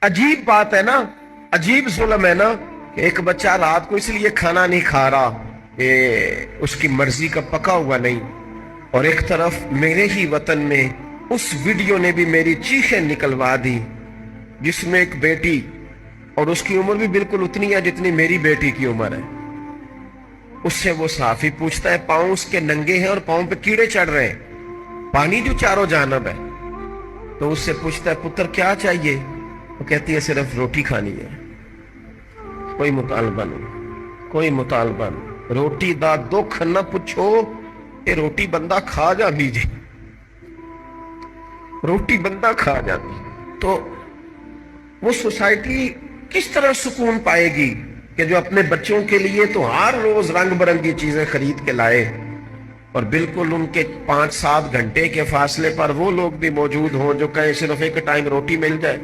अजीब बात है ना, अजीब जुल्म है ना कि एक बच्चा रात को इसलिए खाना नहीं खा रहा कि उसकी मर्जी का पका हुआ नहीं, और एक तरफ मेरे ही वतन में उस वीडियो ने भी मेरी चीखें निकलवा दी, जिसमें एक बेटी, और उसकी उम्र भी बिल्कुल उतनी है जितनी मेरी बेटी की उम्र है, उससे वो साफी पूछता है, पांव उसके नंगे हैं और पांव पे कीड़े चढ़ रहे हैं, पानी जो चारों जानब है। तो उससे पूछता है, पुत्र क्या चाहिए? वो कहती है, सिर्फ रोटी खानी है, कोई मुतालबा नहीं, कोई मुतालबा नहीं, रोटी दा दुख न पूछो, ये रोटी बंदा खा जाती जी, रोटी बंदा खा जाती। तो वो सोसाइटी किस तरह सुकून पाएगी कि जो अपने बच्चों के लिए तो हर रोज रंग बिरंगी चीजें खरीद के लाए, और बिल्कुल उनके 5-7 घंटे के फासले पर वो लोग भी मौजूद हों जो कहें सिर्फ एक टाइम रोटी मिल जाए।